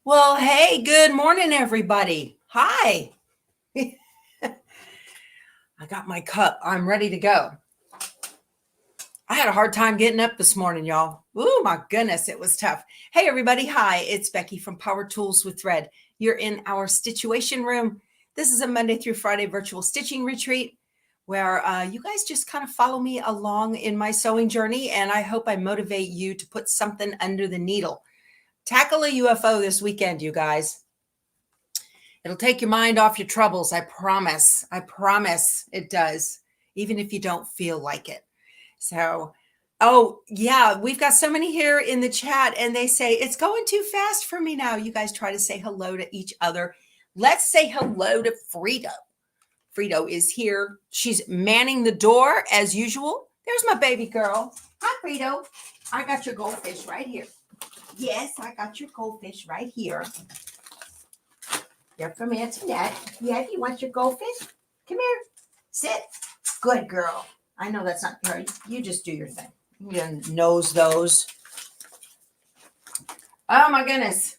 Well, hey, good morning, everybody. Hi. I got my cup. I'm ready to go. I had a hard time getting up this morning, y'all. Ooh, my goodness, it was tough. Hey, everybody. Hi, it's Becky from Power Tools with Thread. You're in our Stitchuation room. This is a Monday through Friday virtual stitching retreat where you guys just kind of follow me along in my sewing journey, and I hope I motivate you to put something under the needle. Tackle a UFO this weekend, you guys. It'll take your mind off your troubles. I promise. I promise it does, even if you don't feel like it. So, oh, yeah, we've got so many here in the chat, and they say, it's going too fast for me now. You guys try to say hello to each other. Let's say hello to Frito. Frito is here. She's manning the door as usual. There's my baby girl. Hi, Frito. I got your goldfish right here. Yes, I got your goldfish right here. They're from Antoinette. Yeah, you want your goldfish? Come here. Sit. Good girl. I know that's not her. You just do your thing. You nose those. Oh my goodness.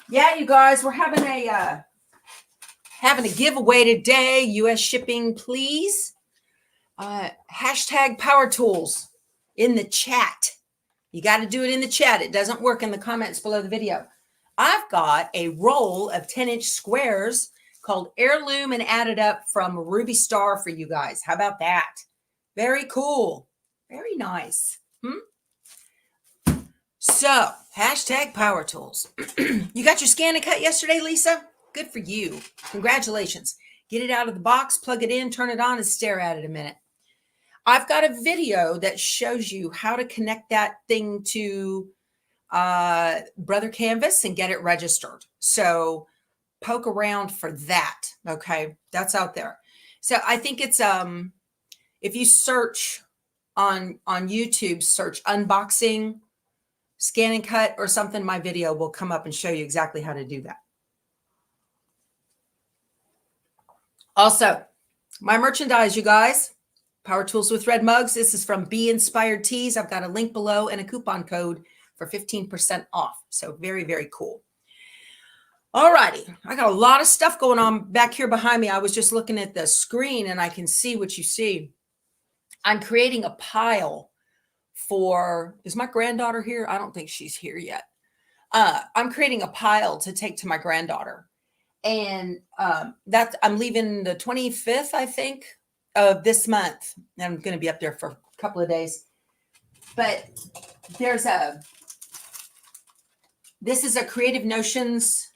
Yeah, you guys, we're having a giveaway today. US shipping, please. Hashtag Power Tools in the chat. You got to do it in the chat. It doesn't work in the comments below the video. I've got a roll of 10-inch squares called Heirloom and Added Up from Ruby Star for you guys. How about that? Very cool. Very nice. So, hashtag Power Tools. You got your ScanNCut yesterday, Lisa? Good for you. Congratulations. Get it out of the box, plug it in, turn it on, and stare at it a minute. I've got a video that shows you how to connect that thing to Brother Canvas and get it registered. So poke around for that. Okay, that's out there. So I think it's if you search on YouTube, search unboxing ScanNCut or something, my video will come up and show you exactly how to do that. Also, my merchandise, you guys. Power Tools with Thread mugs. This is from Bee Inspired Tees. I've got a link below and a coupon code for 15% off. So very, very cool. All righty. I got a lot of stuff going on back here behind me. I was just looking at the screen and I can see what you see. I'm creating a pile for, is my granddaughter here? I don't think she's here yet. I'm creating a pile to take to my granddaughter. And that's, I'm leaving the 25th, I think, of this month. I'm going to be up there for a couple of days. But this is a Creative Notions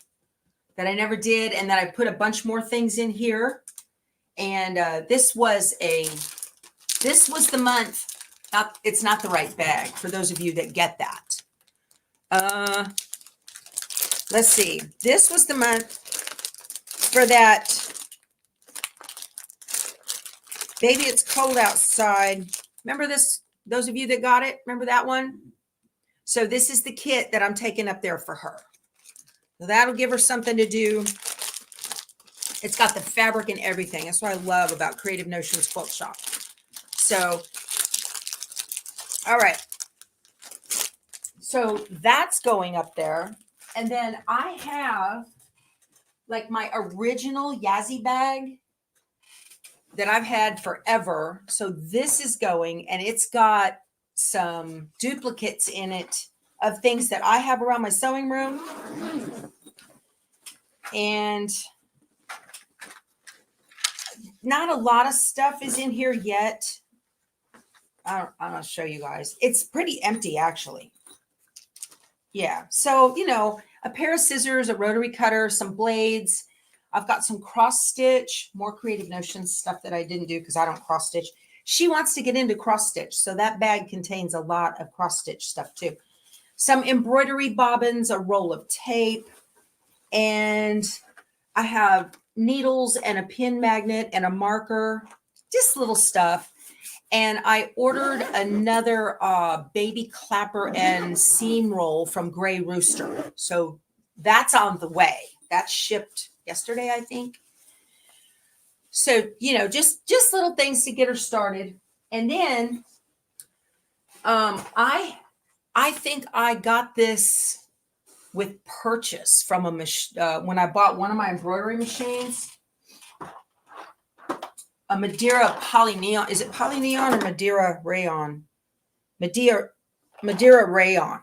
that I never did, and then I put a bunch more things in here. And this was the month. It's not the right bag for those of you that get that. Let's see. This was the month for that. Baby, it's cold outside. Remember this? Those of you that got it, remember that one? So this is the kit that I'm taking up there for her. So that'll give her something to do. It's got the fabric and everything. That's what I love about Creative Notions Quilt Shop. So, all right. So that's going up there. And then I have like my original Yazzie bag that I've had forever. So this is going, and it's got some duplicates in it of things that I have around my sewing room. And not a lot of stuff is in here yet. I'll show you guys. It's pretty empty, actually. Yeah. So, you know, a pair of scissors, a rotary cutter, some blades. I've got some cross stitch, more Creative Notions stuff that I didn't do because I don't cross stitch. She wants to get into cross stitch. So that bag contains a lot of cross stitch stuff too. Some embroidery bobbins, a roll of tape, and I have needles and a pin magnet and a marker, just little stuff. And I ordered another baby clapper and seam roll from Gray Rooster. So that's on the way. That shipped yesterday, I think. So, you know, just little things to get her started. And then I think I got this with purchase from when I bought one of my embroidery machines, a Madeira polyneon. Is it polyneon or Madeira rayon? Madeira rayon.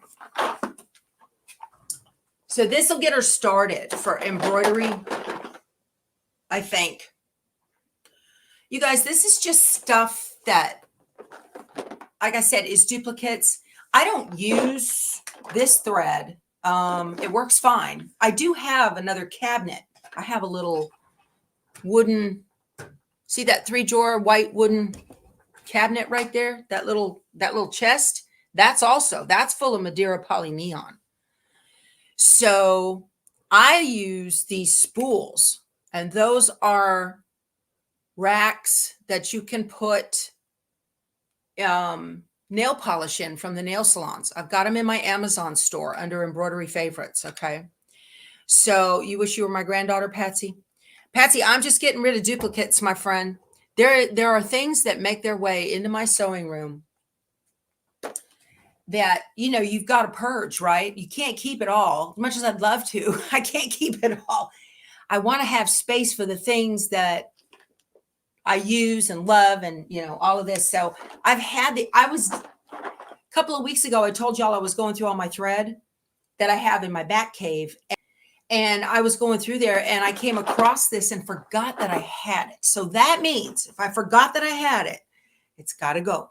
So this will get her started for embroidery, I think. You guys, this is just stuff that, like I said, is duplicates. I don't use this thread. It works fine. I do have another cabinet. I have a little wooden, see that 3-drawer white wooden cabinet right there? That little chest, that's full of Madeira polyneon. So I use these spools, and those are racks that you can put nail polish in from the nail salons. I've got them in my Amazon store under embroidery favorites. Okay. So you wish you were my granddaughter, Patsy. Patsy, I'm just getting rid of duplicates, my friend. There are things that make their way into my sewing room that, you know, you've got to purge, right? You can't keep it all. As much as I'd love to, I can't keep it all. I want to have space for the things that I use and love, and, you know, all of this. So a couple of weeks ago, I told y'all I was going through all my thread that I have in my back cave. And I was going through there and I came across this and forgot that I had it. So that means if I forgot that I had it, it's got to go.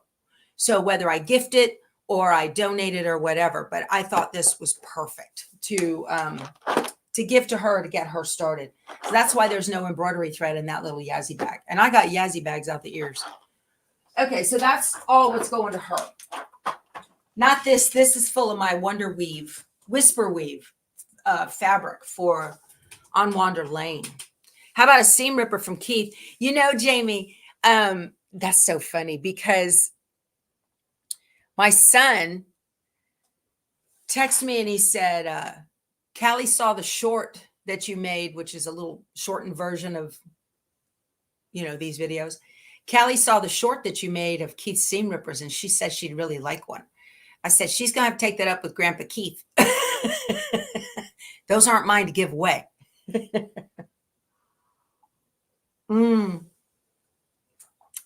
So whether I gift it or I donate it or whatever, but I thought this was perfect to give to her to get her started. So that's why there's no embroidery thread in that little Yazzie bag. And I got Yazzie bags out the ears. Okay, so that's all what's going to her. Not this. This is full of my Whisper Weave fabric for On Wander Lane. How about a seam ripper from Keith? You know, Jamie, that's so funny because my son texted me and he said, Callie saw the short that you made, which is a little shortened version of, you know, these videos. Callie saw the short that you made of Keith's seam rippers, and she said she'd really like one. I said, she's going to have to take that up with Grandpa Keith. Those aren't mine to give away.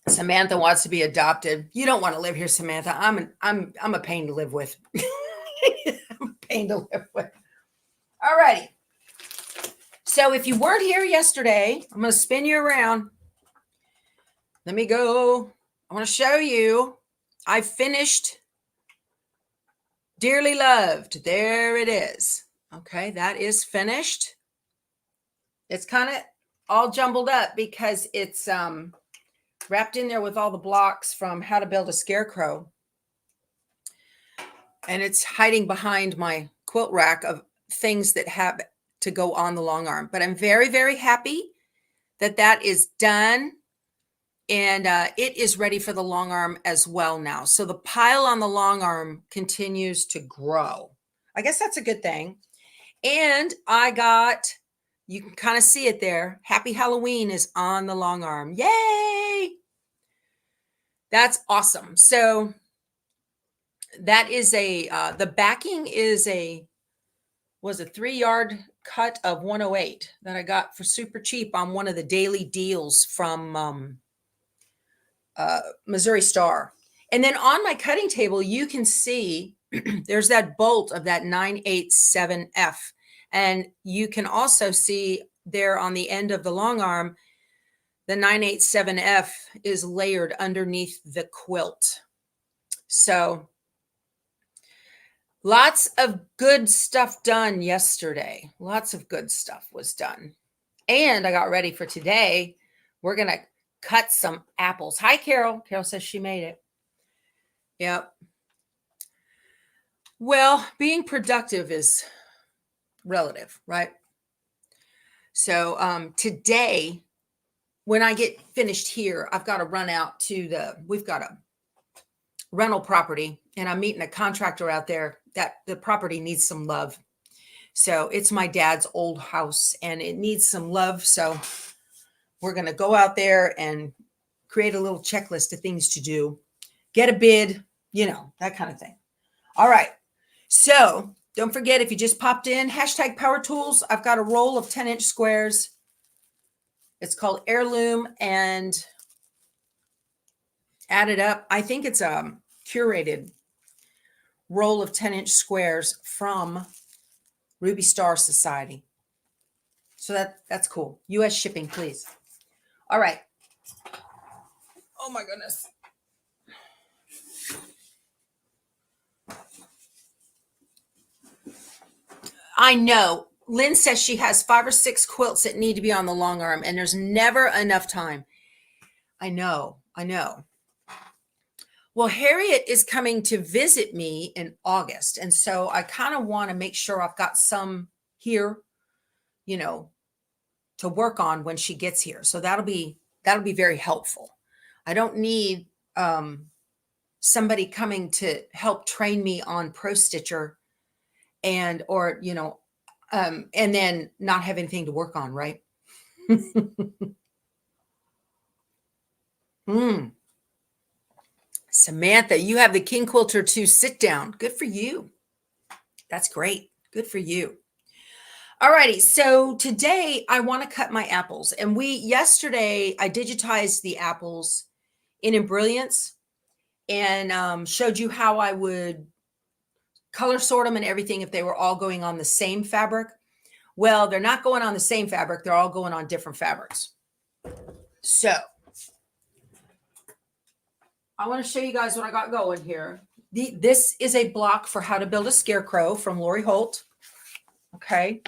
Samantha wants to be adopted. You don't want to live here, Samantha. I'm a pain to live with. I'm a pain to live with. All righty. So if you weren't here yesterday, I'm going to spin you around. Let me go. I want to show you. I finished Dearly Loved. There it is. Okay, that is finished. It's kind of all jumbled up because it's wrapped in there with all the blocks from How to Build a Scarecrow. And it's hiding behind my quilt rack of things that have to go on the long arm. But I'm very, very happy that that is done. And it is ready for the long arm as well now. So the pile on the long arm continues to grow. I guess that's a good thing. And I got, you can kind of see it there. Happy Halloween is on the long arm. Yay! That's awesome. So that is the backing is was a 3-yard cut of 108 that I got for super cheap on one of the daily deals from Missouri Star. And then on my cutting table, you can see there's that bolt of that 987F. And you can also see there on the end of the long arm, the 987F is layered underneath the quilt. So lots of good stuff done yesterday. Lots of good stuff was done. And I got ready for today. We're going to cut some apples. Hi, Carol. Carol says she made it. Yep. Well, being productive is relative, right? So today, when I get finished here, I've got to run out to we've got a rental property, and I'm meeting a contractor out there that the property needs some love. So it's my dad's old house and it needs some love. So we're going to go out there and create a little checklist of things to do, get a bid, you know, that kind of thing. All right. So Don't forget, if you just popped in, hashtag Power Tools. I've got a roll of 10-inch squares. It's called Heirloom, and add it up. I think it's a curated roll of 10-inch squares from Ruby Star Society. So that's cool. US shipping, please. All right. Oh my goodness. I know. Lynn says she has 5 or 6 quilts that need to be on the long arm, and there's never enough time. I know. Well, Harriet is coming to visit me in August, and so I kind of want to make sure I've got some here, to work on when she gets here. So that'll be very helpful. I don't need somebody coming to help train me on Pro Stitcher and then not have anything to work on, right? Samantha, you have the King Quilter 2 sit down. Good for you. That's great. Good for you. All righty. So today I want to cut my apples. And yesterday I digitized the apples in Embrilliance and showed you how I would color sort them and everything if they were all going on the same fabric. Well, they're not going on the same fabric. They're all going on different fabrics. So I want to show you guys what I got going here. This is a block for how to build a scarecrow from Lori Holt. Okay.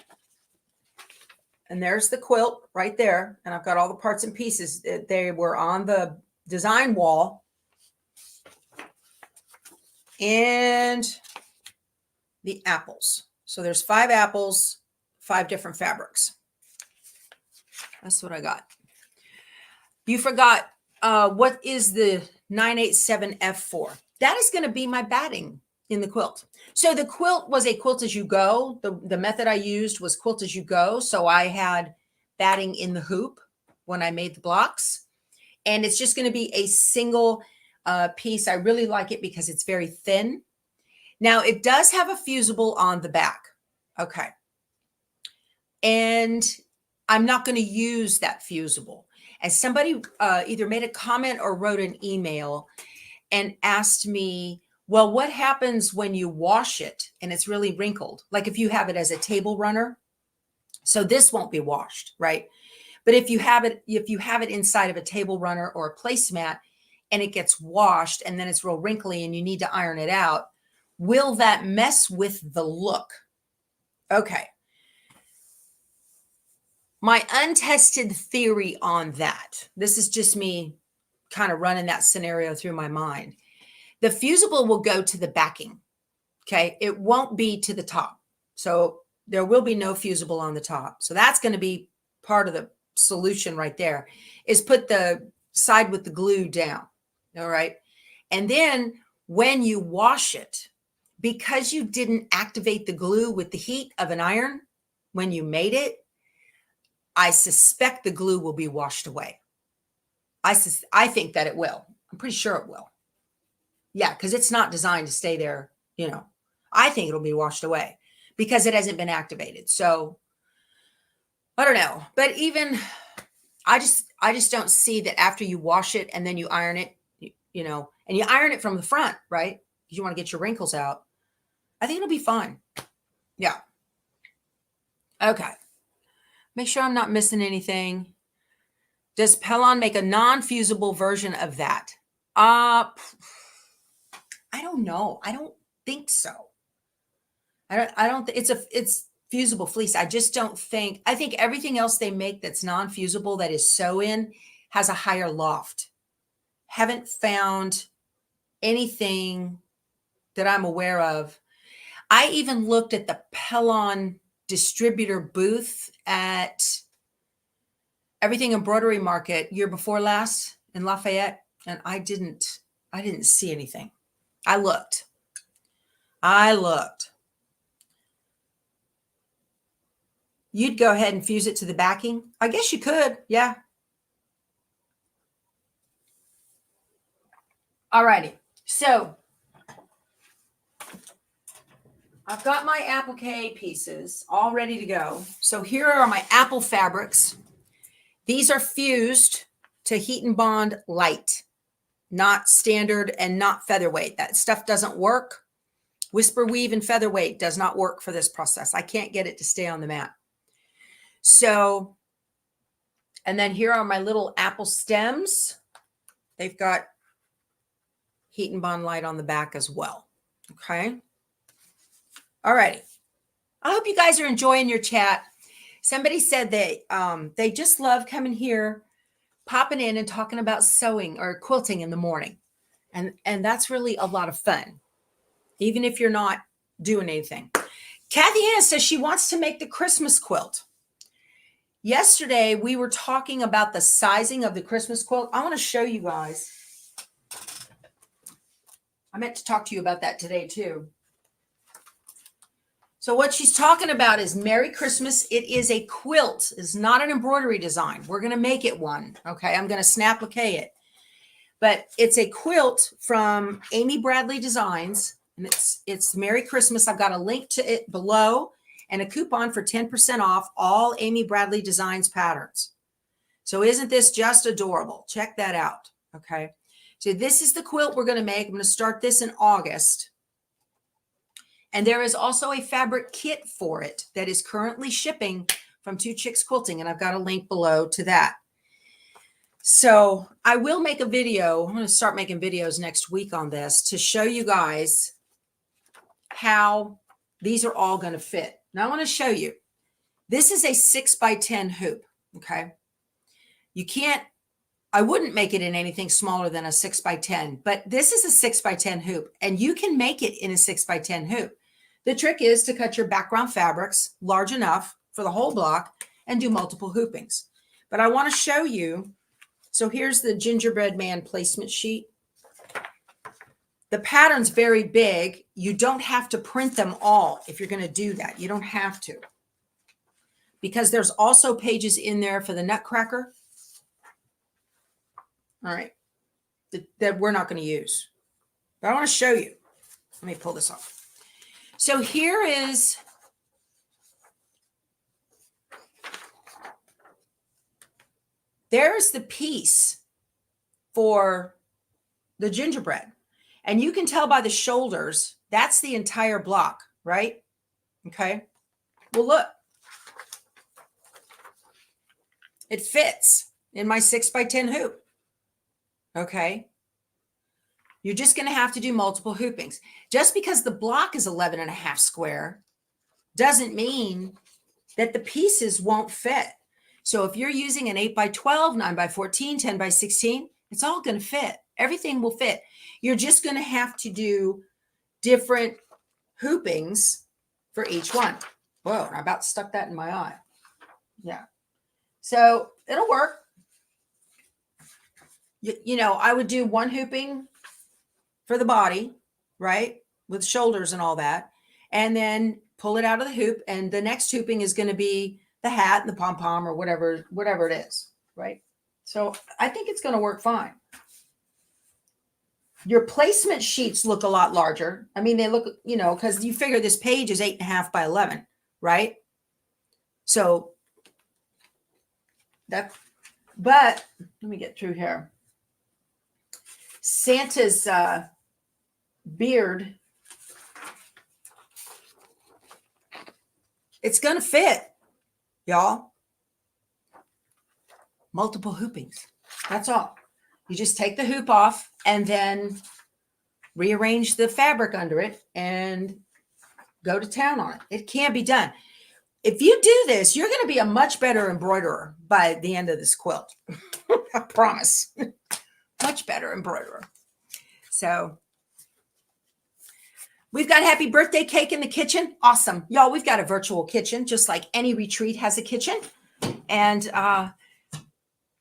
And there's the quilt right there. And I've got all the parts and pieces. They were on the design wall. And the apples. So there's 5 apples, 5 different fabrics. That's what I got. You forgot what is the 987F for? That is going to be my batting in the quilt. So the quilt was a quilt as you go. The method I used was quilt as you go. So I had batting in the hoop when I made the blocks. And it's just going to be a single piece. I really like it because it's very thin. Now it does have a fusible on the back. Okay. And I'm not going to use that fusible. And somebody either made a comment or wrote an email and asked me, well, what happens when you wash it and it's really wrinkled? Like if you have it as a table runner. So this won't be washed, right? But if you have it inside of a table runner or a placemat and it gets washed and then it's real wrinkly and you need to iron it out, will that mess with the look? Okay. My untested theory on that, this is just me kind of running that scenario through my mind. The fusible will go to the backing. Okay. It won't be to the top. So there will be no fusible on the top. So that's going to be part of the solution right there, is put the side with the glue down. All right. And then when you wash it, because you didn't activate the glue with the heat of an iron when you made it, I suspect the glue will be washed away. I think that it will. I'm pretty sure it will. Yeah, because it's not designed to stay there, I think it'll be washed away because it hasn't been activated. So I don't know. But even I just don't see that after you wash it and then you iron it, and you iron it from the front, right? Because you want to get your wrinkles out. I think it'll be fine. Yeah. Okay. Make sure I'm not missing anything. Does Pellon make a non-fusible version of that? I don't know. I don't think so. I don't think it's fusible fleece. I just don't think, I think everything else they make that's non-fusible that is sew-in has a higher loft. Haven't found anything that I'm aware of. I even looked at the Pellon distributor booth at Everything Embroidery Market year before last in Lafayette, and I didn't see anything. I looked. You'd go ahead and fuse it to the backing? I guess you could, yeah. All righty. So I've got my applique pieces all ready to go. So here are my apple fabrics. These are fused to heat and bond light, not standard and not featherweight. That stuff doesn't work. Whisper weave and featherweight does not work for this process. I can't get it to stay on the mat. So, and then here are my little apple stems. They've got heat and bond light on the back as well. Okay. All righty. I hope you guys are enjoying your chat. Somebody said they just love coming here, popping in and talking about sewing or quilting in the morning. And that's really a lot of fun, even if you're not doing anything. Kathy Ann says she wants to make the Christmas quilt. Yesterday, we were talking about the sizing of the Christmas quilt. I want to show you guys. I meant to talk to you about that today too. So what she's talking about is Merry Christmas. It is a quilt. It's not an embroidery design. We're going to make it one. Okay. I'm going to Snapplique it. But it's a quilt from Amy Bradley Designs. And it's Merry Christmas. I've got a link to it below and a coupon for 10% off all Amy Bradley Designs patterns. So isn't this just adorable? Check that out. Okay. So this is the quilt we're going to make. I'm going to start this in August. And there is also a fabric kit for it that is currently shipping from Two Chicks Quilting. And I've got a link below to that. So I will make a video. I'm going to start making videos next week on this to show you guys how these are all going to fit. Now I want to show you. This is a 6x10 hoop. Okay. You can't, I wouldn't make it in anything smaller than a 6x10, but this is a 6x10 hoop and you can make it in a 6x10 hoop. The trick is to cut your background fabrics large enough for the whole block and do multiple hoopings. But I want to show you. So here's the gingerbread man placement sheet. The pattern's very big. You don't have to print them all if you're going to do that. You don't have to. Because there's also pages in there for the Nutcracker. All right. That we're not going to use. But I want to show you. Let me pull this off. So here is there's the piece for the gingerbread. And you can tell by the shoulders, that's the entire block, right? Okay. Well, look. It fits in my 6x10 hoop. Okay. You're just going to have to do multiple hoopings. Just because the block is 11.5 square doesn't mean that the pieces won't fit. So if you're using an 8x12, 9x14, 10x16, it's all going to fit. Everything will fit. You're just going to have to do different hoopings for each one. Whoa, I about stuck that in my eye. Yeah. So it'll work. You know, I would do one hooping for the body, right? With shoulders and all that. And then pull it out of the hoop. And the next hooping is going to be the hat and the pom-pom or whatever it is, right? So I think it's going to work fine. Your placement sheets look a lot larger. I mean, they look, you know, because you figure this page is 8.5 by 11, right? So that, but let me get through here. Santa's beard, it's going to fit, y'all. Multiple hoopings. That's all. You just take the hoop off and then rearrange the fabric under it and go to town on it. It can be done. If you do this, you're going to be a much better embroiderer by the end of this quilt. I promise. Much better embroiderer. So we've got happy birthday cake in the kitchen. Awesome. Y'all, we've got a virtual kitchen, just like any retreat has a kitchen. And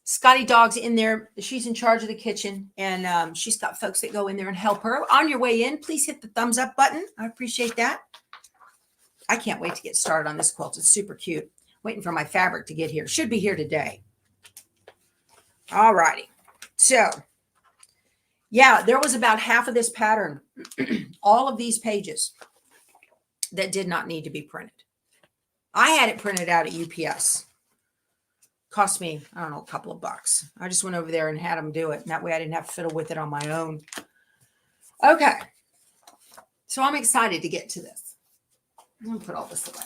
Scotty Dog's in there. She's in charge of the kitchen. And she's got folks that go in there and help her. On your way in, please hit the thumbs up button. I appreciate that. I can't wait to get started on this quilt. It's super cute. Waiting for my fabric to get here. Should be here today. All righty. So, yeah, there was about half of this pattern. All of these pages. that did not need to be printed. I had it printed out at UPS. Cost me, I don't know, a couple of bucks. I just went over there and had them do it. And that way I didn't have to fiddle with it on my own. Okay. So I'm excited to get to this. I'm going to put all this away.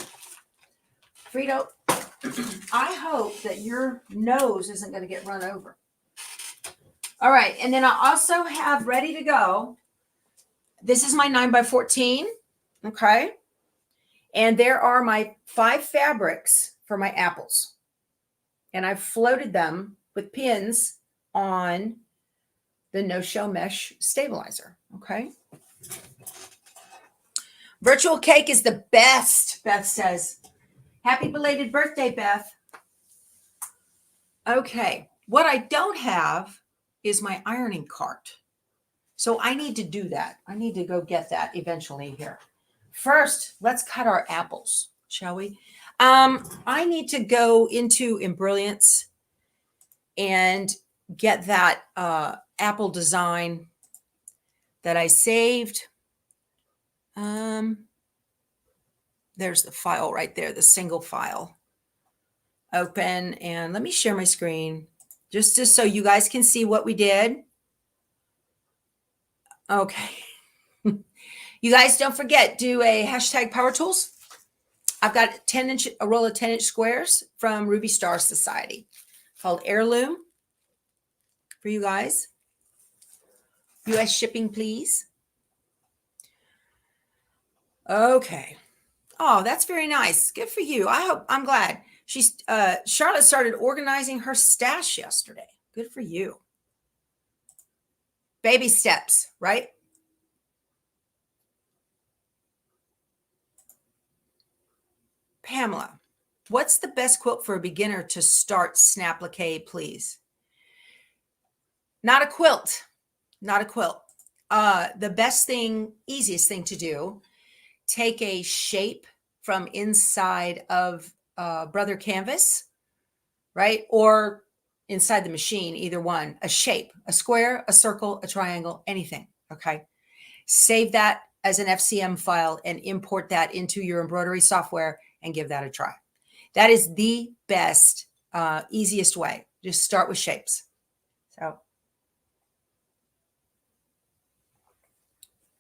Frito, I hope that your nose isn't going to get run over. All right. And then I also have ready to go. This is my 9x14. Okay. And there are my 5 fabrics for my apples. And I've floated them with pins on the no-show mesh stabilizer. Okay. Virtual cake is the best, Beth says. Happy belated birthday, Beth. Okay. What I don't have is my ironing cart. So I need to do that. I need to go get that eventually here. First, let's cut our apples, shall we? I need to go into Embroiderings and get that apple design that I saved. There's the file right there, the single file. Open, and let me share my screen just so you guys can see what we did. Okay. You guys don't forget, do a hashtag Power Tools. I've got a roll of 10-inch squares from Ruby Star Society called Heirloom for you guys. US shipping, please. Okay. Oh, that's very nice. Good for you. I'm glad. Charlotte started organizing her stash yesterday. Good for you. Baby steps, right? Pamela, what's the best quilt for a beginner to start Snapplique, please? Not a quilt. Not a quilt. The best thing, easiest thing to do, take a shape from inside of Brother Canvas, right? Or inside the machine, either one. A shape, a square, a circle, a triangle, anything, okay? Save that as an FCM file and import that into your embroidery software and give that a try. That is the best, easiest way. Just start with shapes. So,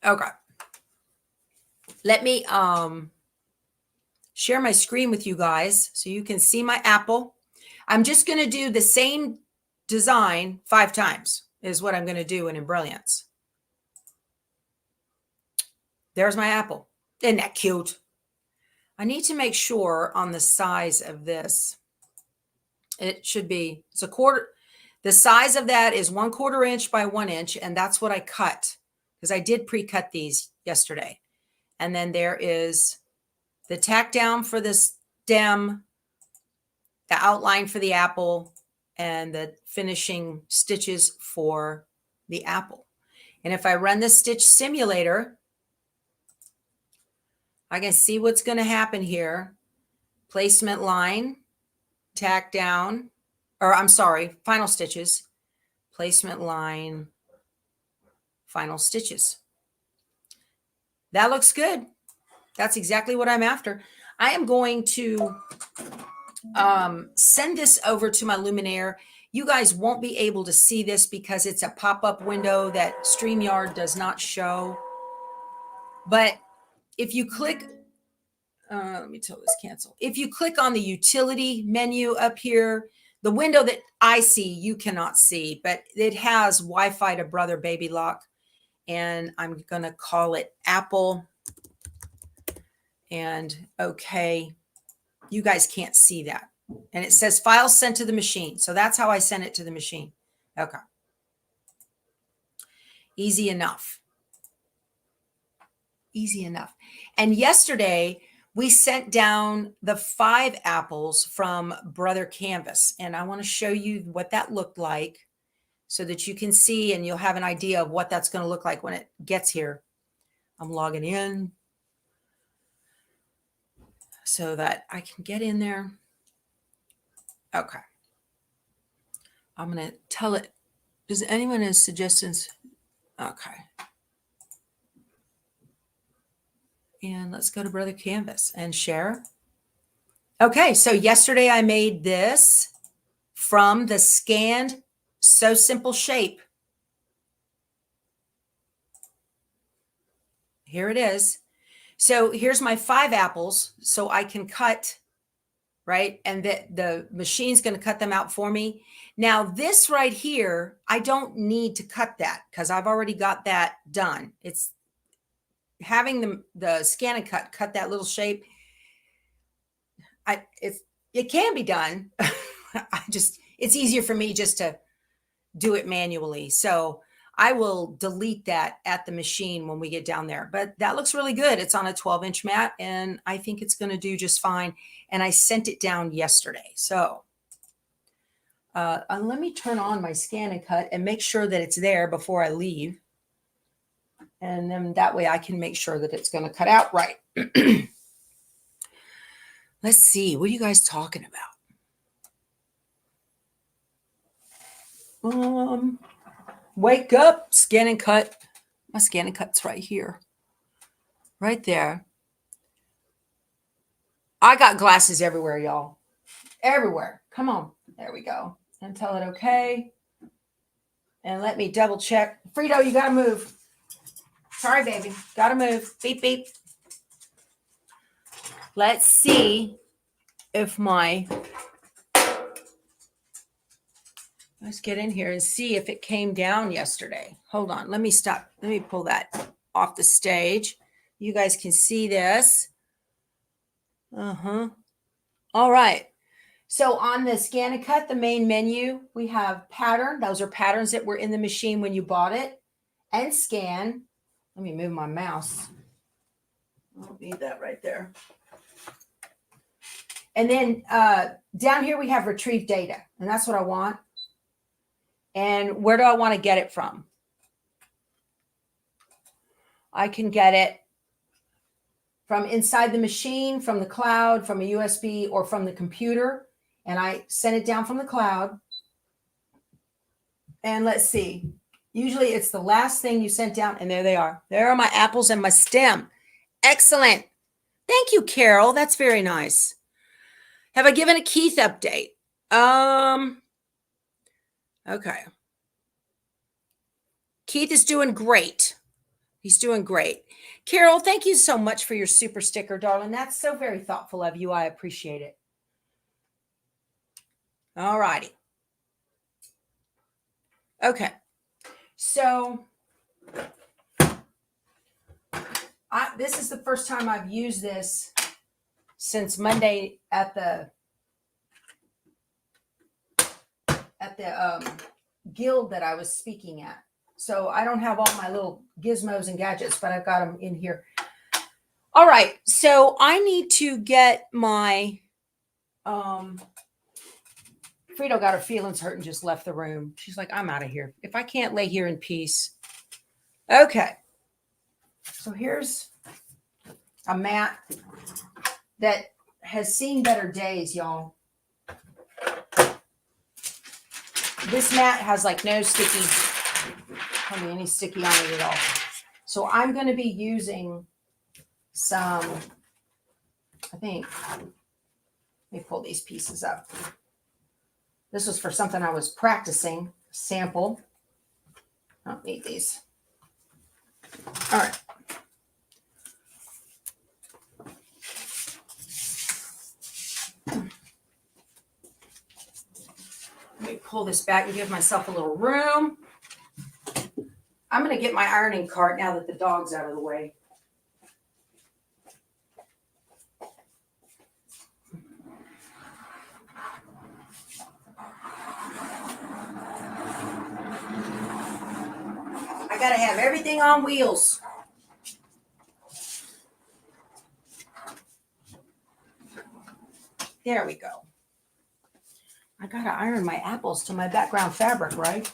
okay. Let me share my screen with you guys so you can see my apple. I'm just going to do the same design 5 times is what I'm going to do in Embroiderings. There's my apple. Isn't that cute? I need to make sure on the size of this. It should be, it's a quarter. The size of that is 1/4 inch by 1 inch. And that's what I cut because I did pre-cut these yesterday. And then there is the tack down for this stem, the outline for the apple, and the finishing stitches for the apple. And if I run the stitch simulator, I can see what's going to happen here. Placement line, tack down, or I'm sorry, final stitches, placement line, final stitches. That looks good. That's exactly what I'm after. I am going to send this over to my Luminaire. You guys won't be able to see this because it's a pop-up window that StreamYard does not show. But if you click, let me tell this cancel. If you click on the utility menu up here, the window that I see, you cannot see, but it has Wi-Fi to Brother Baby Lock. And I'm going to call it Apple. And okay, you guys can't see that. And it says file sent to the machine. So that's how I sent it to the machine. Okay. Easy enough. Easy enough. And yesterday we sent down the 5 apples from Brother Canvas. And I want to show you what that looked like so that you can see and you'll have an idea of what that's going to look like when it gets here. I'm logging in so that I can get in there. Okay. I'm going to tell it. Does anyone have suggestions? Okay. And let's go to Brother Canvas and share. Okay, so yesterday I made this from the scanned So Simple shape. Here it is. So here's my 5 apples, so I can cut, right? And the machine's going to cut them out for me. Now this right here, I don't need to cut that because I've already got that done. It's having the ScanNCut cut that little shape. It can be done. It's easier for me just to do it manually. So I will delete that at the machine when we get down there. But that looks really good. It's on a 12-inch mat, and I think it's going to do just fine. And I sent it down yesterday. So let me turn on my ScanNCut and make sure that it's there before I leave. And then that way I can make sure that it's going to cut out right. Let's see. What are you guys talking about? Wake up, ScanNCut. My ScanNCut's right here. Right there. I got glasses everywhere, y'all. Everywhere. Come on. There we go. And tell it okay. And let me double check. Frito, you got to move. Sorry, baby. Got to move. Beep, beep. Let's see if let's get in here and see if it came down yesterday. Hold on. Let me stop. Let me pull that off the stage. You guys can see this. All right. So on the ScanNCut, the main menu, we have pattern. Those are patterns that were in the machine when you bought it. And scan. Let me move my mouse. I don't need that right there. And then down here we have retrieve data. And that's what I want. And where do I want to get it from? I can get it from inside the machine, from the cloud, from a USB, or from the computer. And I send it down from the cloud. And let's see. Usually it's the last thing you sent down. And there they are. There are my apples and my stem. Excellent. Thank you, Carol. That's very nice. Have I given a Keith update? Okay. Keith is doing great. He's doing great. Carol, thank you so much for your super sticker, darling. That's so very thoughtful of you. I appreciate it. All righty. Okay. So this is the first time I've used this since Monday at the guild that I was speaking at. So I don't have all my little gizmos and gadgets, but I've got them in here. All right. So I need to get my, Frito got her feelings hurt and just left the room. She's like, I'm out of here. If I can't lay here in peace. Okay. So here's a mat that has seen better days, y'all. This mat has like no sticky, hardly any sticky on it at all. So I'm going to be using some, I think, let me pull these pieces up. This was for something I was practicing, sample. I don't need these. All right. Let me pull this back and give myself a little room. I'm going to get my ironing cart now that the dog's out of the way. I got to have everything on wheels. There we go. I got to iron my apples to my background fabric, right?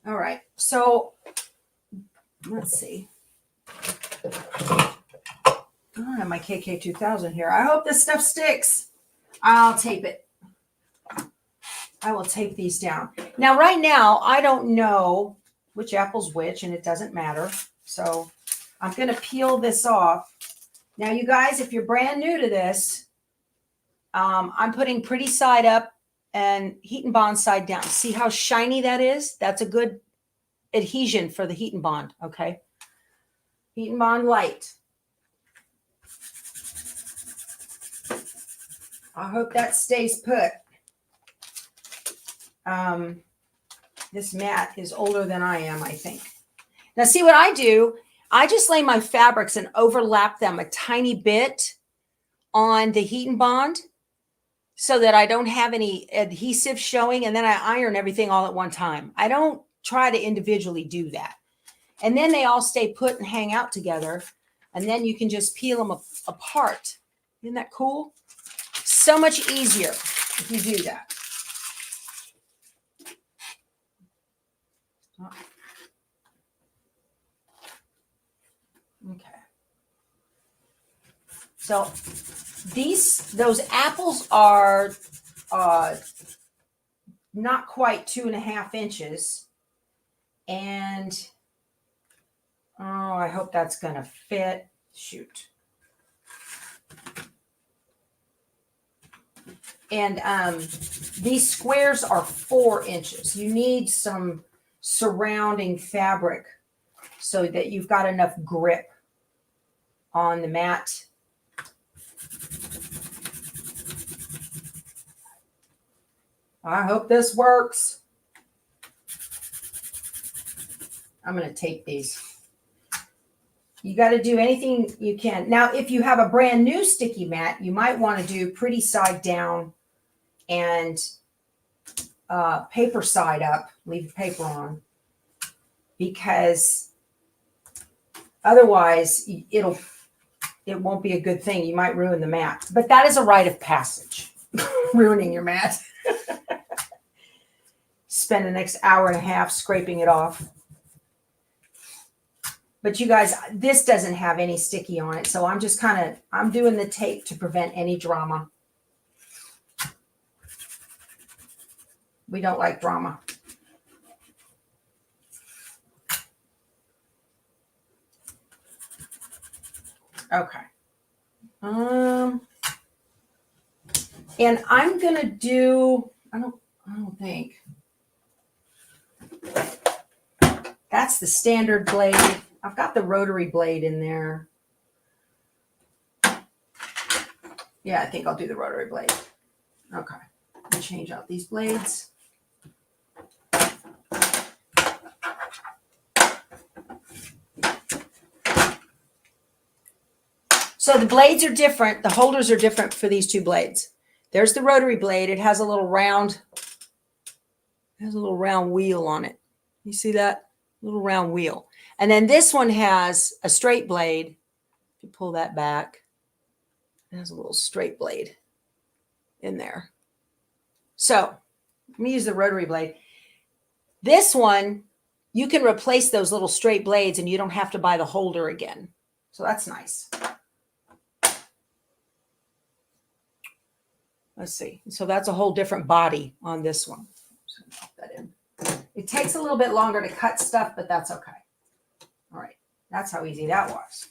All right. So let's see. I don't have my KK2000 here. I hope this stuff sticks. I'll tape it. I will tape these down. Now, right now, I don't know which apple's which, and it doesn't matter. So I'm going to peel this off. Now, you guys, if you're brand new to this, I'm putting pretty side up and heat and bond side down. See how shiny that is? That's a good adhesion for the heat and bond, okay? Heat and bond light. I hope that stays put. This mat is older than I am, I think. Now, see what I do? I just lay my fabrics and overlap them a tiny bit on the heat and bond so that I don't have any adhesive showing, and then I iron everything all at one time. I don't try to individually do that. And then they all stay put and hang out together, and then you can just peel them apart. Isn't that cool? So much easier if you do that. Okay. So those apples are not quite 2.5 inches. And oh, I hope that's going to fit. Shoot. And these squares are 4 inches. You need some surrounding fabric so that you've got enough grip on the mat. I hope this works. I'm going to tape these. You got to do anything you can. Now, if you have a brand new sticky mat, you might want to do pretty side down and paper side up. Leave the paper on, because otherwise it won't be a good thing. You might ruin the mat. But that is a rite of passage, ruining your mat. Spend the next hour and a half scraping it off. But you guys, this doesn't have any sticky on it. So I'm doing the tape to prevent any drama. We don't like drama. Okay. And I'm going to do, I don't think. That's the standard blade. I've got the rotary blade in there. Yeah, I think I'll do the rotary blade. Okay. I'll change out these blades. So the blades are different. The holders are different for these two blades. There's the rotary blade. It has a little round wheel on it. You see that? Little round wheel. And then this one has a straight blade. If you pull that back, it has a little straight blade in there. So let me use the rotary blade. This one, you can replace those little straight blades and you don't have to buy the holder again. So that's nice. Let's see. So that's a whole different body on this one. Just gonna pop that in. It takes a little bit longer to cut stuff, but that's okay. All right. That's how easy that was.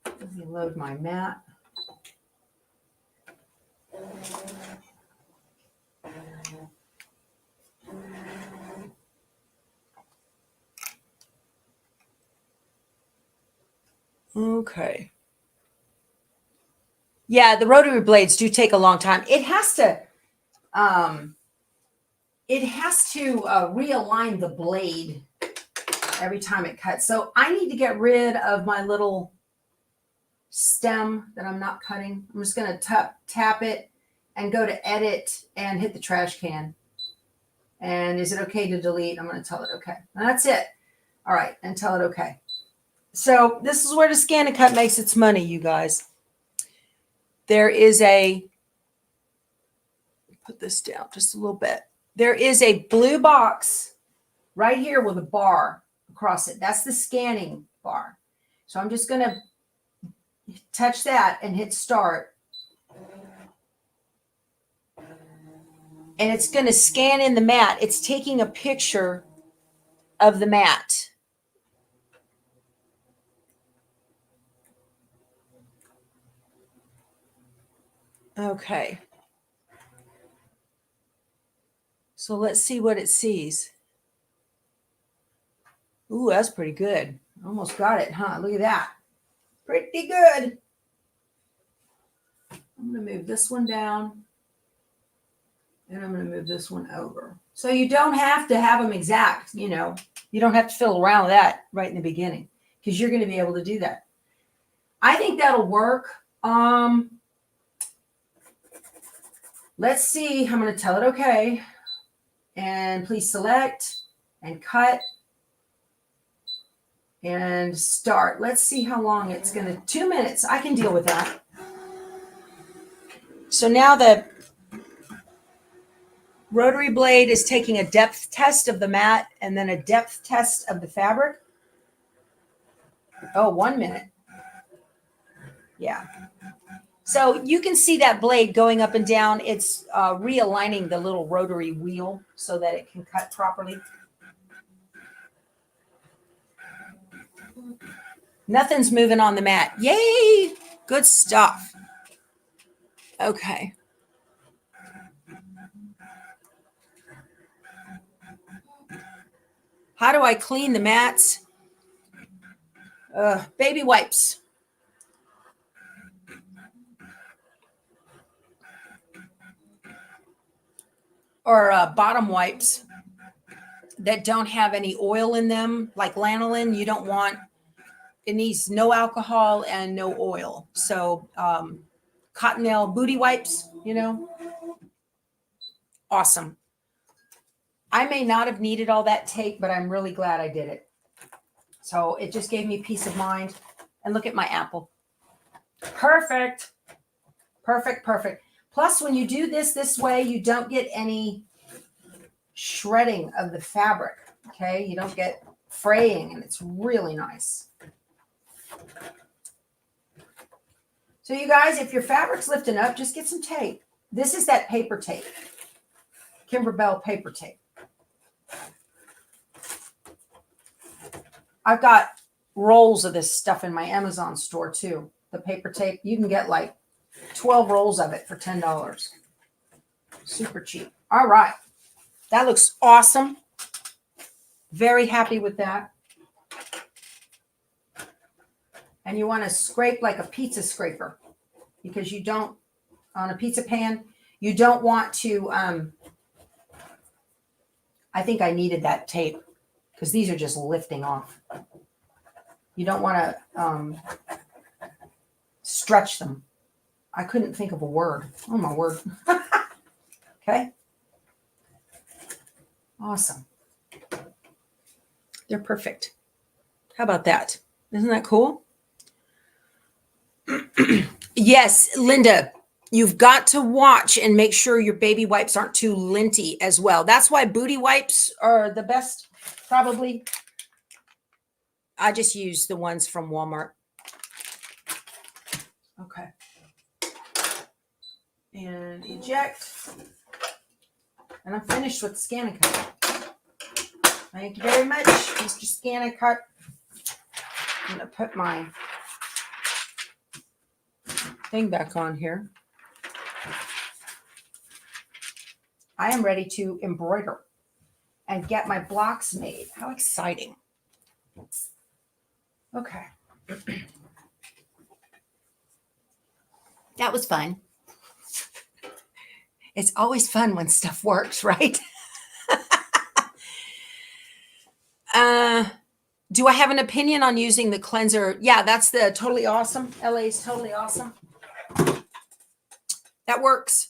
Let me load my mat. Okay. Yeah, the rotary blades do take a long time. It has to realign the blade every time it cuts. So I need to get rid of my little stem that I'm not cutting. I'm just going to tap it and go to edit and hit the trash can. And is it okay to delete? I'm going to tell it okay. And that's it. All right. And tell it okay. So this is where the ScanNCut makes its money, you guys. There is put this down just a little bit. There is a blue box right here with a bar across it. That's the scanning bar. So I'm just going to touch that and hit start. And it's going to scan in the mat. It's taking a picture of the mat. Okay. So let's see what it sees. Ooh, that's pretty good. Almost got it, huh? Look at that. Pretty good. I'm going to move this one down. And I'm going to move this one over. So you don't have to have them exact, you know. You don't have to fiddle around with that right in the beginning because you're going to be able to do that. I think that'll work. Let's see. I'm going to tell it okay. And please select and cut and start. Let's see how long it's going to. 2 minutes. I can deal with that. So now the rotary blade is taking a depth test of the mat and then a depth test of the fabric. Oh, 1 minute. Yeah. So you can see that blade going up and down. It's realigning the little rotary wheel so that it can cut properly. Nothing's moving on the mat. Yay! Good stuff. Okay. How do I clean the mats? Baby wipes. Or bottom wipes that don't have any oil in them, like lanolin. You don't want, it needs no alcohol and no oil. So cottonelle booty wipes, you know, awesome. I may not have needed all that tape, but I'm really glad I did it. So it just gave me peace of mind. And look at my apple. Perfect. Perfect, perfect. Plus, when you do this way, you don't get any shredding of the fabric. Okay, you don't get fraying, and it's really nice. So you guys, if your fabric's lifting up, just get some tape. This is that paper tape. Kimberbell paper tape. I've got rolls of this stuff in my Amazon store too. The paper tape, you can get like 12 rolls of it for $10. Super cheap. All right. That looks awesome. Very happy with that. And you want to scrape like a pizza scraper because you don't, on a pizza pan, you don't want to, I think I needed that tape because these are just lifting off. You don't want to stretch them. I couldn't think of a word. Oh, my word. Okay. Awesome. They're perfect. How about that? Isn't that cool? Yes, Linda, you've got to watch and make sure your baby wipes aren't too linty as well. That's why booty wipes are the best, probably. I just use the ones from Walmart. Okay. And eject. And I'm finished with ScanNCut. Thank you very much, Mr. ScanNCut. I'm going to put my thing back on here. I am ready to embroider and get my blocks made. How exciting. Okay. That was fun. It's always fun when stuff works, right? Do I have an opinion on using the cleanser? Yeah, that's the Totally Awesome. LA's Totally Awesome. That works.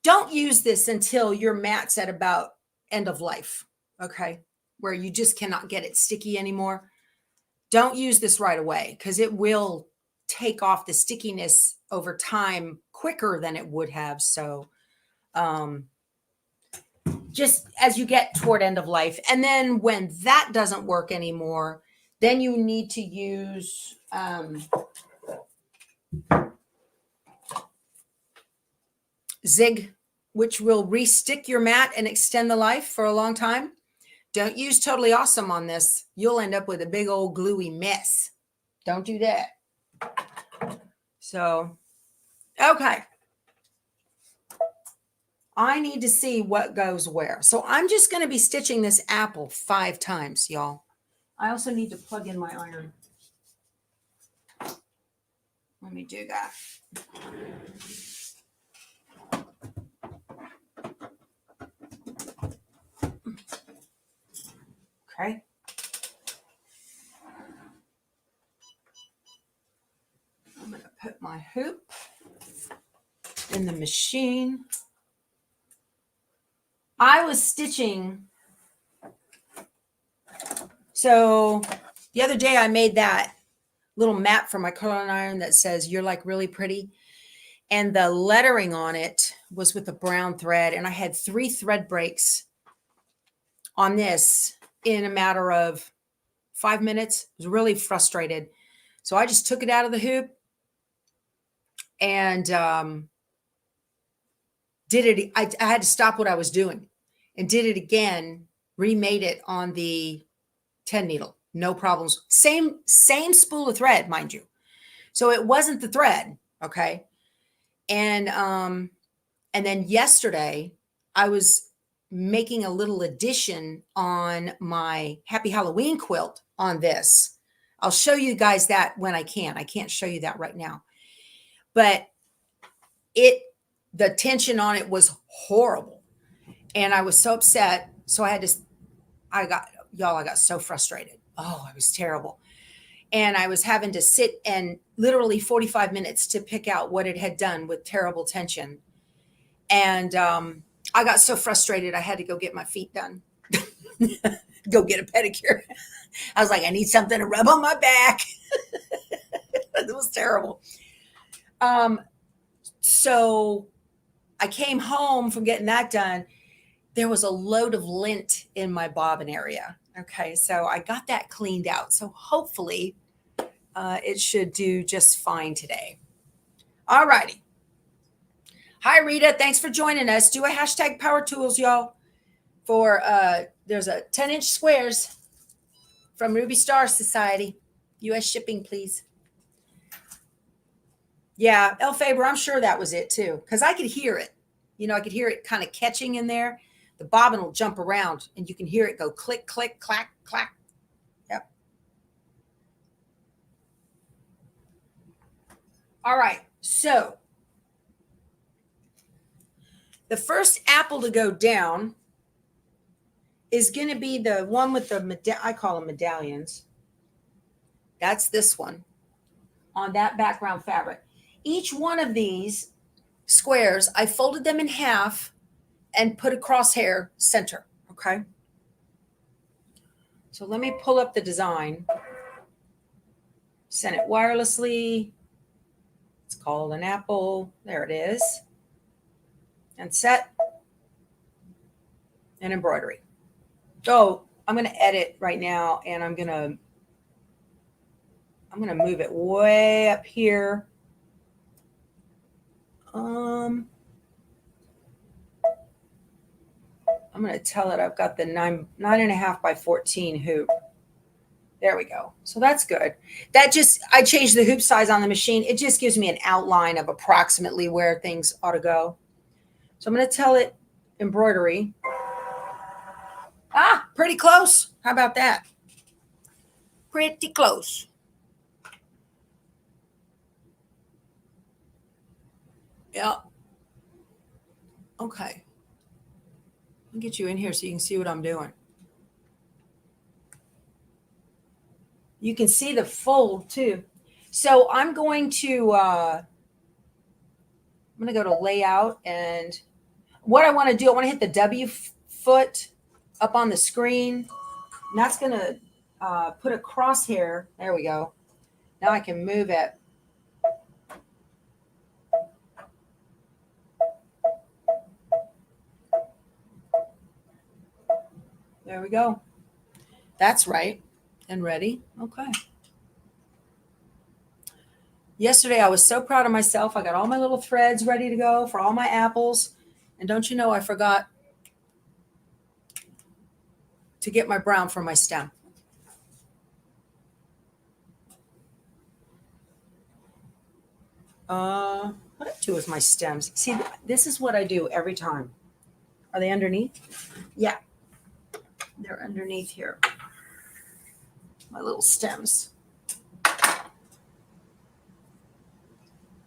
Don't use this until your mat's at about end of life, okay? Where you just cannot get it sticky anymore. Don't use this right away because it will take off the stickiness over time quicker than it would have. So just as you get toward end of life. And then when that doesn't work anymore, then you need to use Zig, which will re-stick your mat and extend the life for a long time. Don't use Totally Awesome on this. You'll end up with a big old gluey mess. Don't do that. So Okay. I need to see what goes where. So I'm just going to be stitching this apple 5 times, y'all. I also need to plug in my iron. Let me do that. Okay. I'm going to put my hoop in the machine. I was stitching. So the other day I made that little map for my curling iron that says "You're like really pretty," and the lettering on it was with a brown thread, and I had 3 thread breaks on this in a matter of 5 minutes. I was really frustrated, so I just took it out of the hoop and did it. I had to stop what I was doing and did it again. Remade it on the 10 needle, no problems. Same spool of thread, mind you. So it wasn't the thread, okay. And then yesterday I was making a little addition on my Happy Halloween quilt on this. I'll show you guys that when I can. I can't show you that right now, but the tension on it was horrible, and I was so upset. So I got so frustrated. Oh, it was terrible. And I was having to sit and literally 45 minutes to pick out what it had done with terrible tension. And I got so frustrated, I had to go get my feet done, go get a pedicure. I was like, I need something to rub on my back. It was terrible. So I came home from getting that done. There was a load of lint in my bobbin area. Okay, so I got that cleaned out. So hopefully it should do just fine today. All righty. Hi, Rita. Thanks for joining us. Do a hashtag power tools, y'all. For there's a 10-inch squares from Ruby Star Society. U.S. shipping, please. Yeah, El Faber, I'm sure that was it too, because I could hear it. You know, I could hear it kind of catching in there. The bobbin will jump around, and you can hear it go click, click, clack, clack. Yep. All right. So the first apple to go down is going to be the one with the, I call them medallions. That's this one on that background fabric. Each one of these squares, I folded them in half and put a crosshair center. Okay. So let me pull up the design. Send it wirelessly. It's called an apple. There it is. And set. And embroidery. So I'm going to edit right now, and I'm going to move it way up here. I'm going to tell it I've got the 9.5 by 14 hoop. There we go. So that's good. I changed the hoop size on the machine. It just gives me an outline of approximately where things ought to go. So I'm going to tell it embroidery. Ah, pretty close. How about that? Pretty close. Yeah. Okay. I'll get you in here so you can see what I'm doing. You can see the fold too. So I'm going to go to layout, and what I want to do, I want to hit the W foot up on the screen. And that's going to put a crosshair. There we go. Now I can move it. There we go. That's right. And ready. Okay. Yesterday, I was so proud of myself. I got all my little threads ready to go for all my apples. And don't you know, I forgot to get my brown for my stem. What do with my stems? See, this is what I do every time. Are they underneath? Yeah, they're underneath here. My little stems.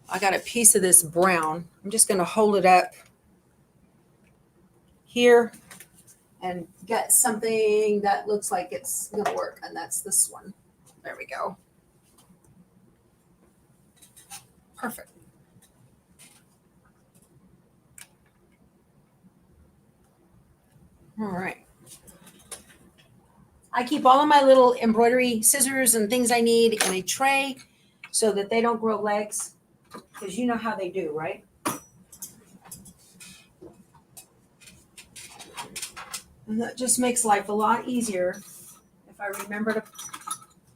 I got a piece of this brown. I'm just going to hold it up here and get something that looks like it's going to work. And that's this one. There we go. Perfect. All right. I keep all of my little embroidery scissors and things I need in a tray so that they don't grow legs, because you know how they do, right? And that just makes life a lot easier if I remember to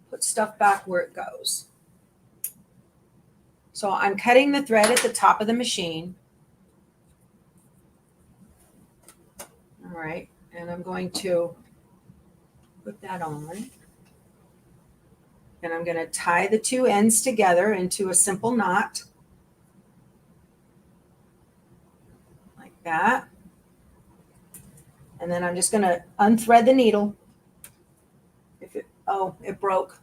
put stuff back where it goes. So I'm cutting the thread at the top of the machine. All right, and I'm going to put that on. And I'm going to tie the two ends together into a simple knot. Like that. And then I'm just going to unthread the needle. Oh, it broke.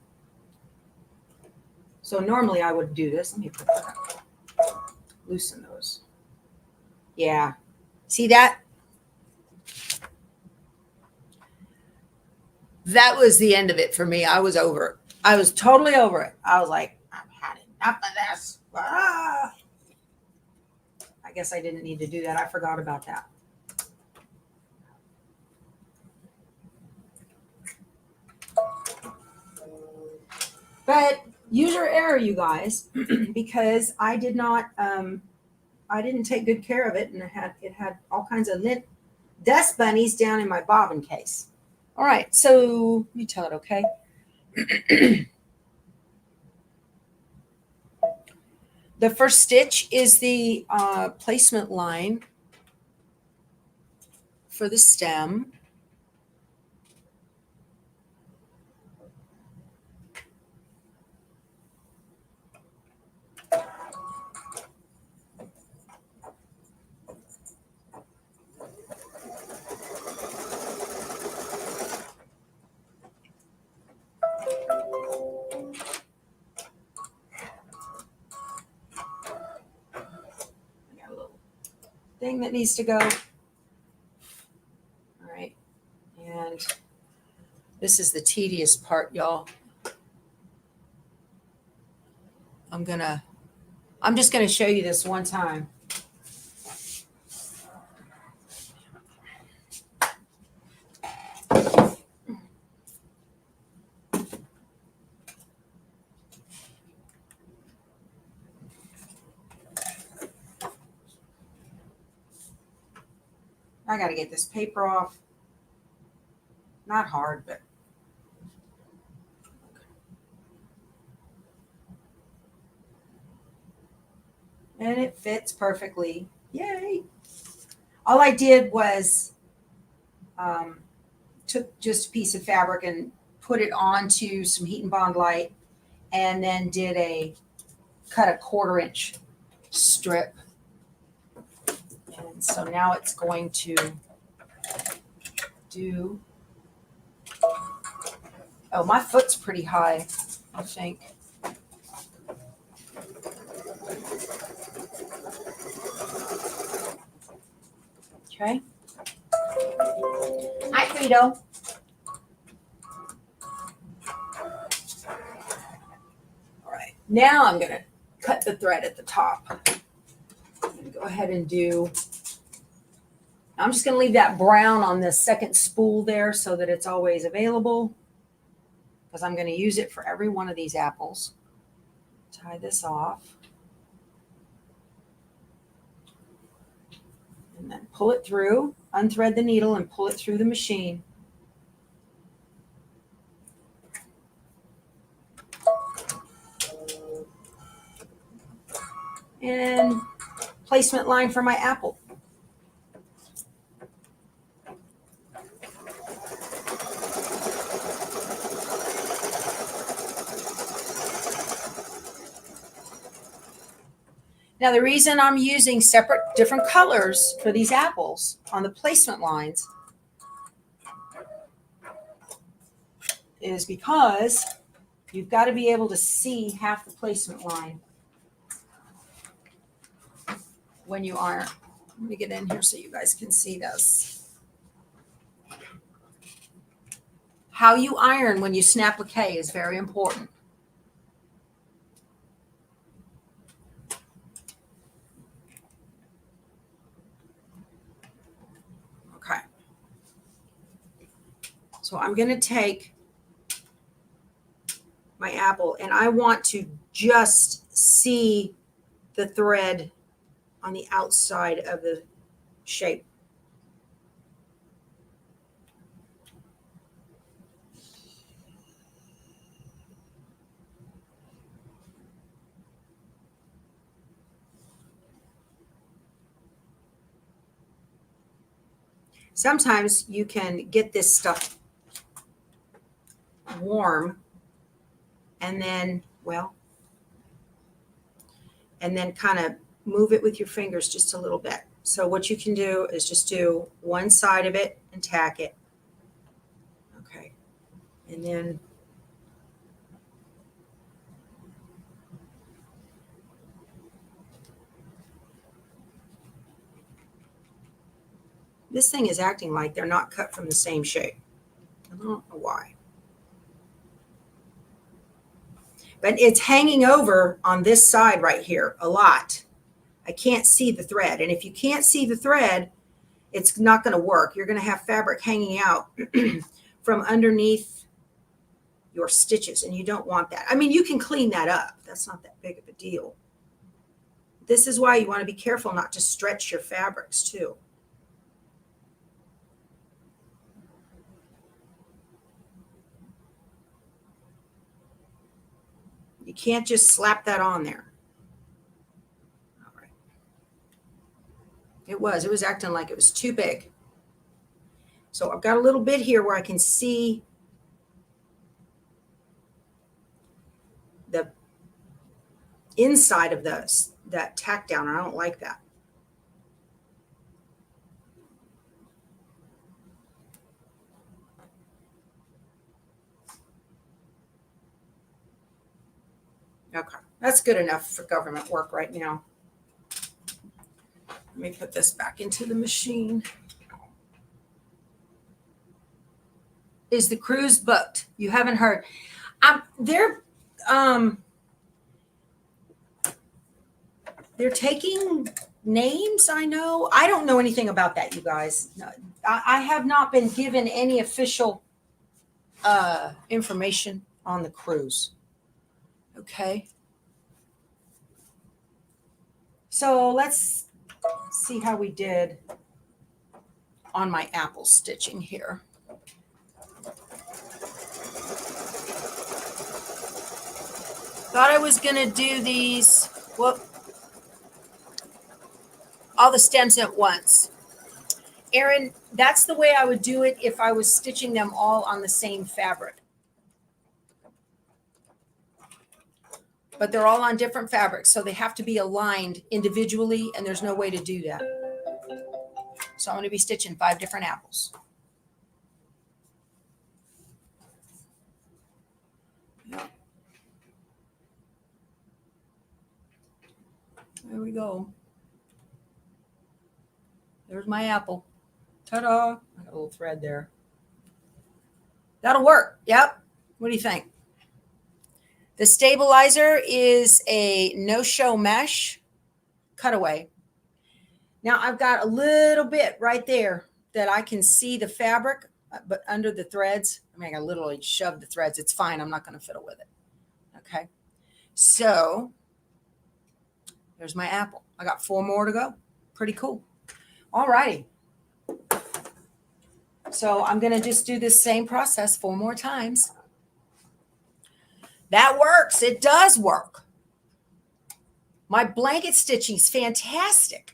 So normally I would do this. Let me put that up. Loosen those. Yeah. See that? That was the end of it for me. I was over it. I was totally over it. I was like, I've had enough of this. Ah. I guess I didn't need to do that. I forgot about that. But user error, you guys, because I did not, I didn't take good care of it, and it had all kinds of lint dust bunnies down in my bobbin case. All right, so let me tell it, okay? The first stitch is the placement line for the stem. Thing that needs to go. All right. And this is the tedious part, y'all. I'm just gonna show you this one time. I got to get this paper off. Not hard, but. And it fits perfectly. Yay. All I did was took just a piece of fabric and put it onto some heat and bond light, and then cut a 1/4 inch strip. And so now it's going to do, oh, my foot's pretty high, I think. Okay. Hi, Frito. All right. Now I'm going to cut the thread at the top. I'm going to go ahead and I'm just going to leave that brown on the second spool there so that it's always available, because I'm going to use it for every one of these apples. Tie this off. And then pull it through, unthread the needle and pull it through the machine. And placement line for my apple. Now, the reason I'm using separate different colors for these apples on the placement lines is because you've got to be able to see half the placement line when you iron. Let me get in here so you guys can see this. How you iron when you Snapplique is very important. Okay. So I'm going to take my apple and I want to just see the thread on the outside of the shape. Sometimes you can get this stuff warm and then, well, and then kind of move it with your fingers just a little bit. So what you can do is just do one side of it and tack it. Okay. And then this thing is acting like they're not cut from the same shape. I don't know why. But it's hanging over on this side right here a lot. I can't see the thread. And if you can't see the thread, it's not going to work. You're going to have fabric hanging out from underneath your stitches, and you don't want that. I mean, you can clean that up. That's not that big of a deal. This is why you want to be careful not to stretch your fabrics too. You can't just slap that on there. All right. It was acting like it was too big. So I've got a little bit here where I can see the inside of that tack down. I don't like that. Okay, that's good enough for government work right now. Let me put this back into the machine. Is the cruise booked? You haven't heard. They're taking names, I know. I don't know anything about that, you guys. No, I have not been given any official information on the cruise. Okay. So let's see how we did on my apple stitching here. Thought I was going to do these, whoop, all the stems at once. Erin, that's the way I would do it if I was stitching them all on the same fabric. But they're all on different fabrics, so they have to be aligned individually, and there's no way to do that. So I'm going to be stitching 5 different apples. Yep. There we go. There's my apple. Ta-da. I got a little thread there. That'll work. Yep. What do you think? The stabilizer is a no-show mesh cutaway. Now I've got a little bit right there that I can see the fabric, but under the threads, I mean, I literally shoved the threads. It's fine. I'm not going to fiddle with it. Okay. So there's my apple. I got 4 more to go. Pretty cool. All righty. So I'm going to just do this same process 4 more times. That works. It does work. My blanket stitching is fantastic.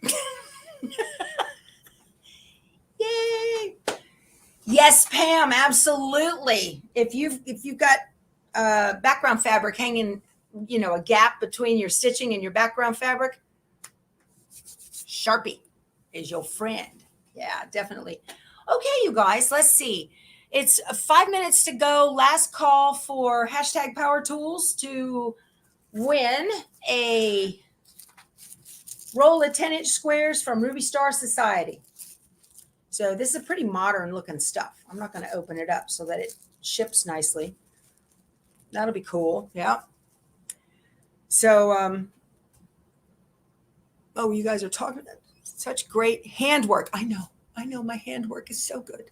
Yay. Yes, Pam, absolutely. If you've got background fabric hanging, you know, a gap between your stitching and your background fabric, Sharpie is your friend. Yeah, definitely. Okay, you guys, let's see. It's 5 minutes to go. Last call for hashtag Power Tools to win a roll of 10-inch squares from Ruby Star Society. So this is pretty modern looking stuff. I'm not going to open it up so that it ships nicely. That'll be cool. Yeah. So, oh, you guys are talking such great handwork. I know. My handwork is so good.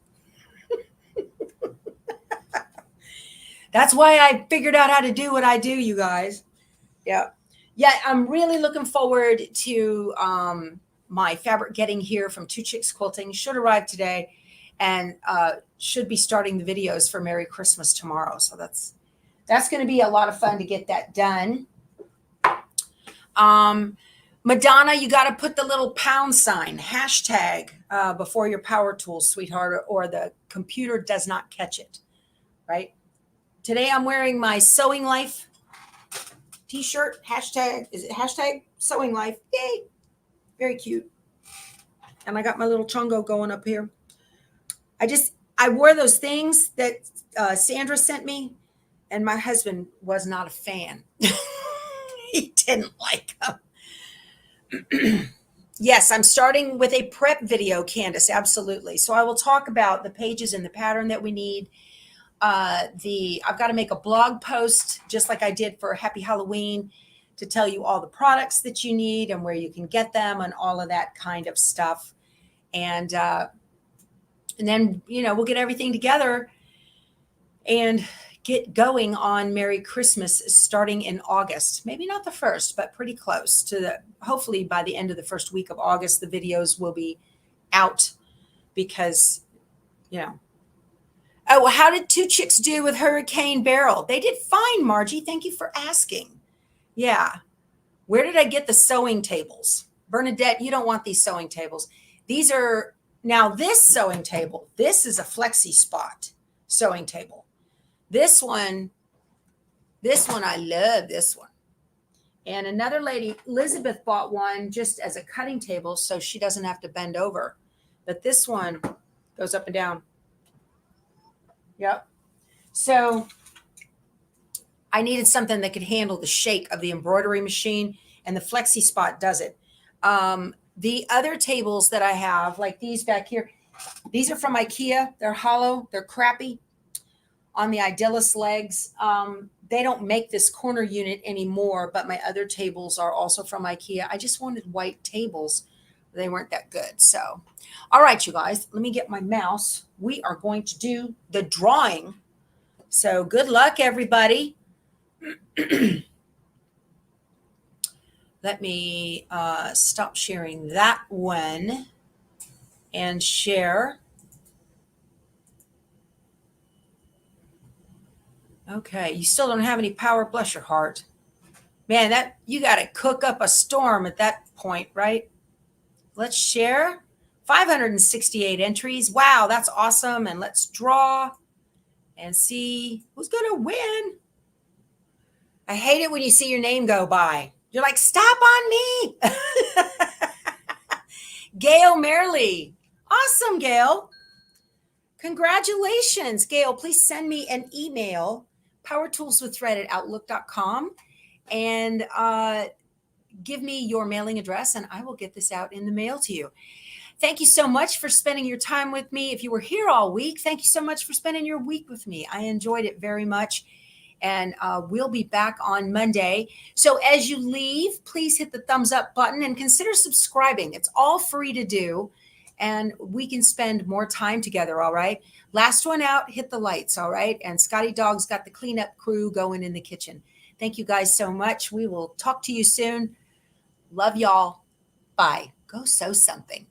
That's why I figured out how to do what I do, you guys. Yeah. Yeah, I'm really looking forward to my fabric getting here from Two Chicks Quilting. Should arrive today and should be starting the videos for Merry Christmas tomorrow. So that's going to be a lot of fun to get that done. Madonna, you got to put the little pound sign, hashtag, before your power tools, sweetheart, or the computer does not catch it, right? Today I'm wearing my Sewing Life t-shirt, hashtag, is it hashtag Sewing Life? Yay. Very cute. And I got my little chongo going up here. I wore those things that Sandra sent me, and my husband was not a fan. He didn't like them. Yes, I'm starting with a prep video, Candace, absolutely. So I will talk about the pages and the pattern that we need. I've got to make a blog post, just like I did for Happy Halloween, to tell you all the products that you need and where you can get them and all of that kind of stuff. And then, we'll get everything together and get going on Merry Christmas starting in August. Maybe not the 1st, but pretty close to hopefully by the end of the first week of August, the videos will be out because, Oh, how did Two Chicks do with Hurricane Barrel? They did fine, Margie. Thank you for asking. Yeah. Where did I get the sewing tables? Bernadette, you don't want these sewing tables. Now this sewing table, this is a Flexi Spot sewing table. This one, I love this one. And another lady, Elizabeth, bought one just as a cutting table so she doesn't have to bend over. But this one goes up and down. Yep. So I needed something that could handle the shake of the embroidery machine, and the Flexi Spot does it. The other tables that I have, like these back here, these are from IKEA. They're hollow. They're crappy on the Idealis legs. They don't make this corner unit anymore, but my other tables are also from IKEA. I just wanted white tables. They weren't that good. So, all right, you guys, let me get my mouse. We are going to do the drawing. So good luck, everybody. Let me stop sharing that one and share. Okay, you still don't have any power, bless your heart. Man, that you got to cook up a storm at that point, right? Let's share. 568 entries. Wow, that's awesome. And let's draw and see who's going to win. I hate it when you see your name go by. You're like, stop on me. Gail Merrily. Awesome, Gail. Congratulations, Gail. Please send me an email, powertoolswiththread@outlook.com, and give me your mailing address, and I will get this out in the mail to you. Thank you so much for spending your time with me. If you were here all week, thank you so much for spending your week with me. I enjoyed it very much. And we'll be back on Monday. So as you leave, please hit the thumbs up button and consider subscribing. It's all free to do. And we can spend more time together, all right? Last one out, hit the lights, all right? And Scotty Dog's got the cleanup crew going in the kitchen. Thank you guys so much. We will talk to you soon. Love y'all. Bye. Go sew something.